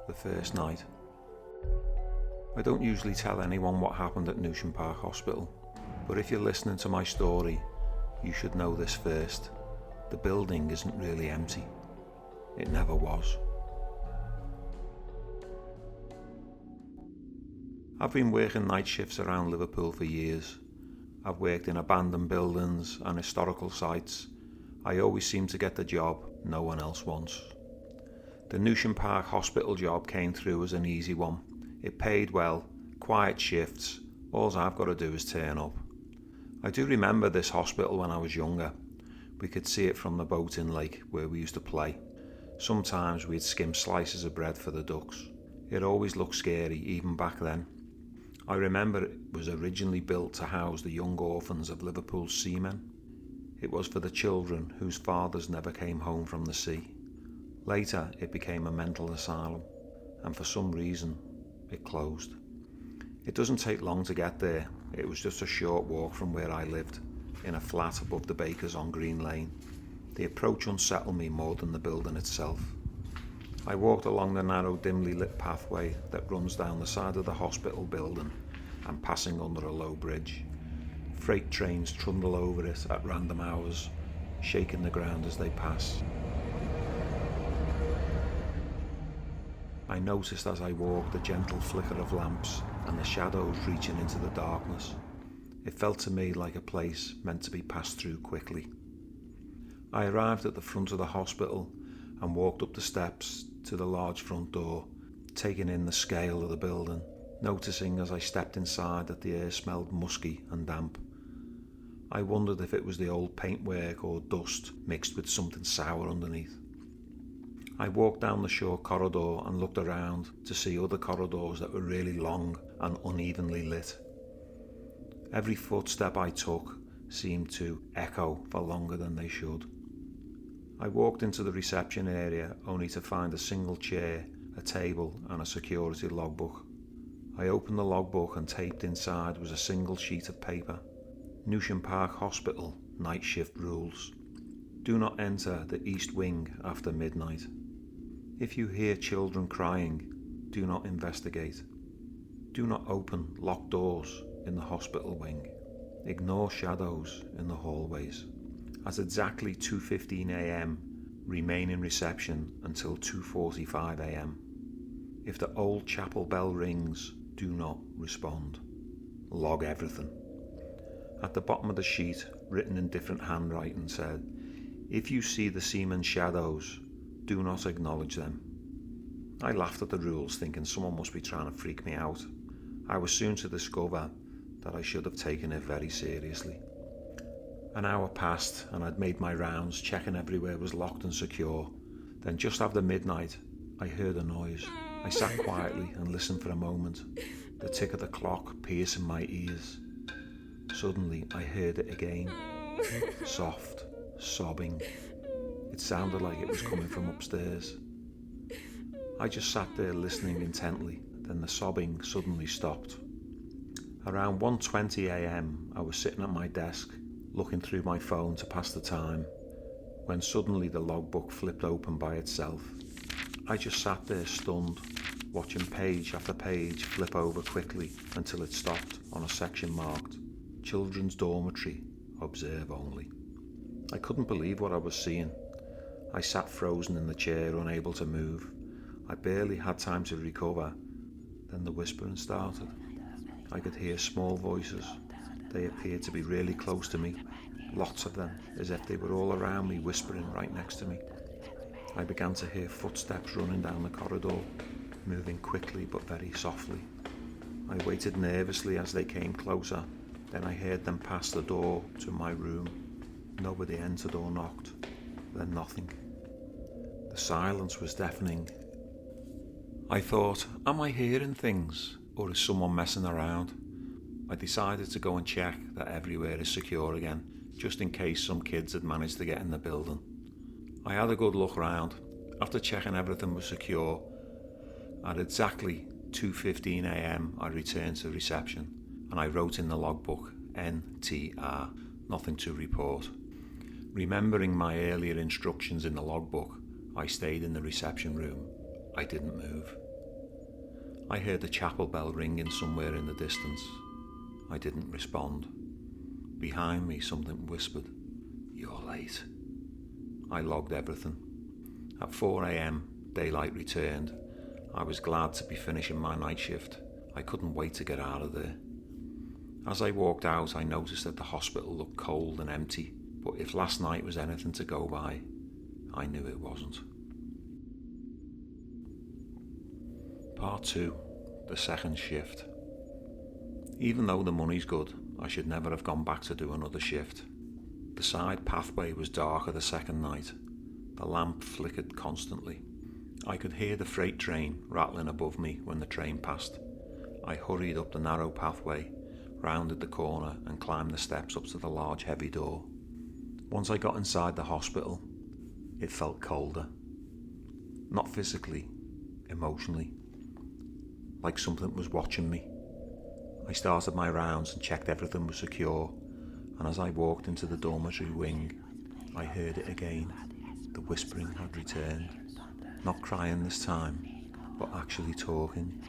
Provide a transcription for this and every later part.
the first night. I don't usually tell anyone what happened at Newsham Park Hospital, but if you're listening to my story, you should know this first. The building isn't really empty. It never was. I've been working night shifts around Liverpool for years. I've worked in abandoned buildings and historical sites. I always seem to get the job no one else wants. The Newsham Park Hospital job came through as an easy one. It paid well, quiet shifts, all I've got to do is turn up. I do remember this hospital when I was younger. We could see it from the boating lake where we used to play. Sometimes we'd skim slices of bread for the ducks. It always looked scary, even back then. I remember it was originally built to house the young orphans of Liverpool's seamen. It was for the children whose fathers never came home from the sea. Later it became a mental asylum, and for some reason it closed. It doesn't take long to get there. It was just a short walk from where I lived, in a flat above the bakers on Green Lane. The approach unsettled me more than the building itself. I walked along the narrow, dimly lit pathway that runs down the side of the hospital building and passing under a low bridge. Freight trains trundle over it at random hours, shaking the ground as they pass. I noticed as I walked the gentle flicker of lamps and the shadows reaching into the darkness. It felt to me like a place meant to be passed through quickly. I arrived at the front of the hospital and walked up the steps to the large front door, taking in the scale of the building, noticing as I stepped inside that the air smelled musky and damp. I wondered if it was the old paintwork or dust mixed with something sour underneath. I walked down the short corridor and looked around to see other corridors that were really long and unevenly lit. Every footstep I took seemed to echo for longer than they should. I walked into the reception area only to find a single chair, a table and a security logbook. I opened the logbook and taped inside was a single sheet of paper. Newsham Park Hospital, night shift rules. Do not enter the east wing after midnight. If you hear children crying, do not investigate. Do not open locked doors in the hospital wing. Ignore shadows in the hallways. At exactly 2:15 a.m, remain in reception until 2:45 a.m. If the old chapel bell rings, do not respond. Log everything. At the bottom of the sheet, written in different handwriting, said, if you see the seamen's shadows, do not acknowledge them. I laughed at the rules, thinking someone must be trying to freak me out. I was soon to discover that I should have taken it very seriously. An hour passed and I'd made my rounds, checking everywhere was locked and secure. Then just after midnight, I heard a noise. I sat quietly and listened for a moment, the tick of the clock piercing my ears. Suddenly I heard it again, soft, sobbing. It sounded like it was coming from upstairs. I just sat there listening intently, then the sobbing suddenly stopped. Around 1:20 a.m, I was sitting at my desk, looking through my phone to pass the time, when suddenly the logbook flipped open by itself. I just sat there stunned, watching page after page flip over quickly until it stopped on a section marked Children's Dormitory, Observe Only. I couldn't believe what I was seeing. I sat frozen in the chair, unable to move. I barely had time to recover. Then the whispering started. I could hear small voices. They appeared to be really close to me, lots of them, as if they were all around me, whispering right next to me. I began to hear footsteps running down the corridor, moving quickly but very softly. I waited nervously as they came closer, then I heard them pass the door to my room. Nobody entered or knocked, then nothing. The silence was deafening. I thought, am I hearing things, or is someone messing around? I decided to go and check that everywhere is secure again, just in case some kids had managed to get in the building. I had a good look round. After checking everything was secure, at exactly 2:15 a.m. I returned to reception and I wrote in the logbook, NTR, nothing to report. Remembering my earlier instructions in the logbook, I stayed in the reception room. I didn't move. I heard the chapel bell ringing somewhere in the distance. I didn't respond. Behind me, something whispered, "You're late." I logged everything. At 4 a.m, daylight returned. I was glad to be finishing my night shift. I couldn't wait to get out of there. As I walked out, I noticed that the hospital looked cold and empty, but if last night was anything to go by, I knew it wasn't. Part 2, the second shift. Even though the money's good, I should never have gone back to do another shift. The side pathway was darker the second night. The lamp flickered constantly. I could hear the freight train rattling above me when the train passed. I hurried up the narrow pathway, rounded the corner and climbed the steps up to the large heavy door. Once I got inside the hospital, it felt colder. Not physically, emotionally. Like something was watching me. I started my rounds and checked everything was secure, and as I walked into the dormitory wing, I heard it again. The whispering had returned. Not crying this time, but actually talking.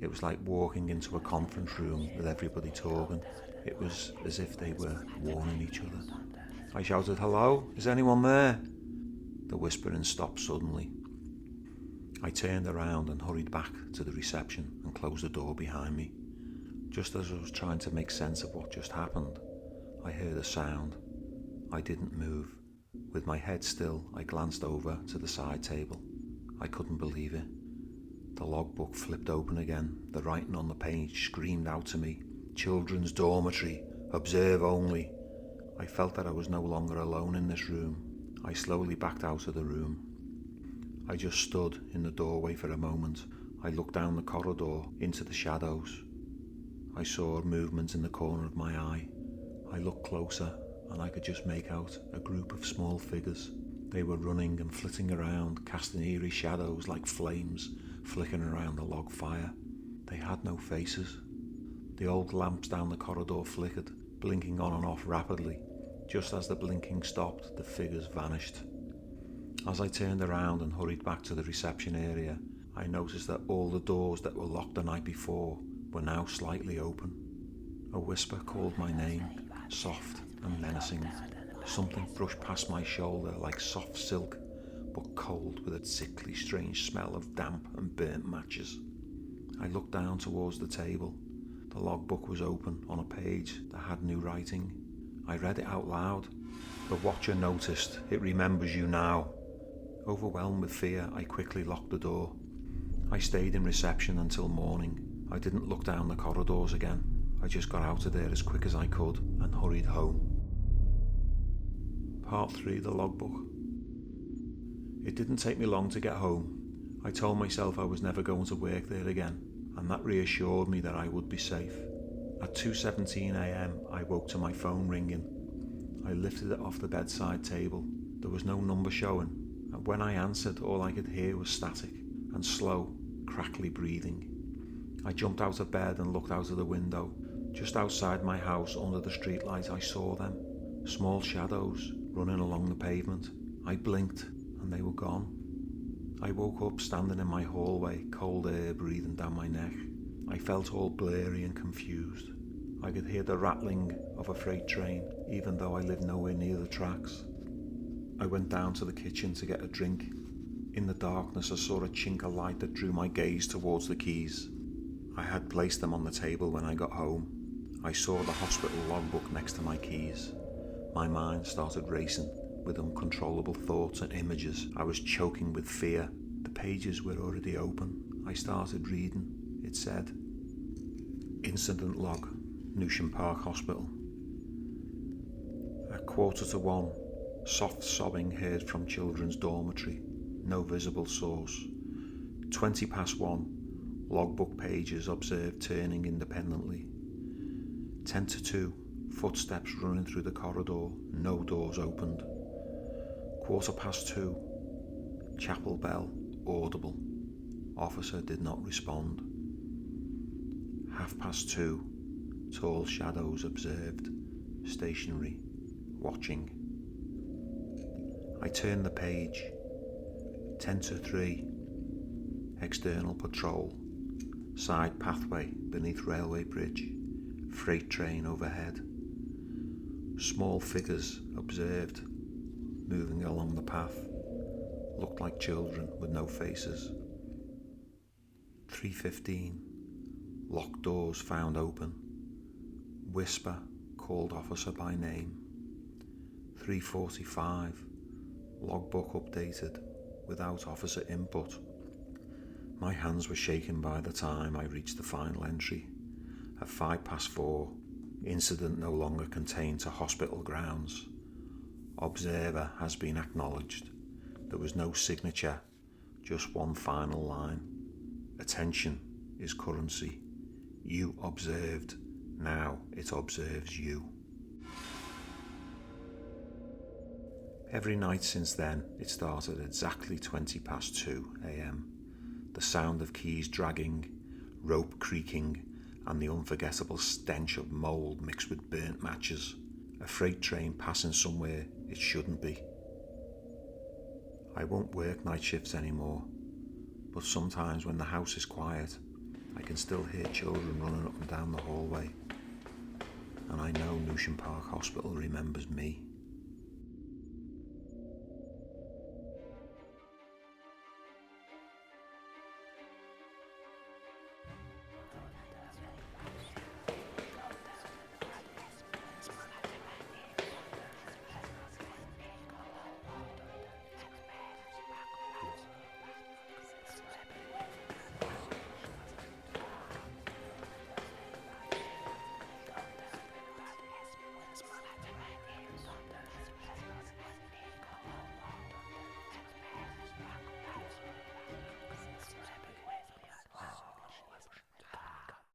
It was like walking into a conference room with everybody talking. It was as if they were warning each other. I shouted, "Hello, is anyone there?" The whispering stopped suddenly. I turned around and hurried back to the reception and closed the door behind me. Just as I was trying to make sense of what just happened, I heard a sound. I didn't move. With my head still, I glanced over to the side table. I couldn't believe it. The logbook flipped open again. The writing on the page screamed out to me, "Children's dormitory, observe only." I felt that I was no longer alone in this room. I slowly backed out of the room. I just stood in the doorway for a moment. I looked down the corridor into the shadows. I saw a movement in the corner of my eye. I looked closer and I could just make out a group of small figures. They were running and flitting around, casting eerie shadows like flames flickering around the log fire. They had no faces. The old lamps down the corridor flickered, blinking on and off rapidly. Just as the blinking stopped, the figures vanished. As I turned around and hurried back to the reception area, I noticed that all the doors that were locked the night before were now slightly open. A whisper called my name, soft and menacing. Something brushed past my shoulder like soft silk, but cold with a sickly strange smell of damp and burnt matches. I looked down towards the table. The logbook was open on a page that had new writing. I read it out loud. "The watcher noticed. It remembers you now." Overwhelmed with fear, I quickly locked the door. I stayed in reception until morning. I didn't look down the corridors again. I just got out of there as quick as I could and hurried home. Part 3, the logbook. It didn't take me long to get home. I told myself I was never going to work there again, and that reassured me that I would be safe. At 2:17 a.m, I woke to my phone ringing. I lifted it off the bedside table. There was no number showing, and when I answered, all I could hear was static and slow, crackly breathing. I jumped out of bed and looked out of the window. Just outside my house, under the streetlight, I saw them. Small shadows running along the pavement. I blinked and they were gone. I woke up standing in my hallway, cold air breathing down my neck. I felt all blurry and confused. I could hear the rattling of a freight train, even though I lived nowhere near the tracks. I went down to the kitchen to get a drink. In the darkness, I saw a chink of light that drew my gaze towards the keys. I had placed them on the table when I got home. I saw the hospital logbook next to my keys. My mind started racing with uncontrollable thoughts and images. I was choking with fear. The pages were already open. I started reading. It said, "Incident log, Newsham Park Hospital. At 1:45, soft sobbing heard from children's dormitory. No visible source. 1:20, logbook pages observed turning independently. 1:50, footsteps running through the corridor, no doors opened. 2:15, chapel bell, audible. Officer did not respond. 2:30, tall shadows observed, stationary, watching. I turned the page. 2:50, external patrol, Side pathway beneath railway bridge, freight train overhead. Small figures observed, moving along the path, looked like children with no faces. 3:15, locked doors found open. Whisper called officer by name. 3:45, logbook updated without officer input. My hands were shaking by the time I reached the final entry. At 4:05, incident no longer contained to hospital grounds. Observer has been acknowledged. There was no signature, just one final line. Attention is currency. You observed, now it observes you. Every night since then, it started exactly 2:20 a.m. The sound of keys dragging, rope creaking, and the unforgettable stench of mould mixed with burnt matches. A freight train passing somewhere it shouldn't be. I won't work night shifts anymore, but sometimes when the house is quiet, I can still hear children running up and down the hallway. And I know Newsham Park Hospital remembers me.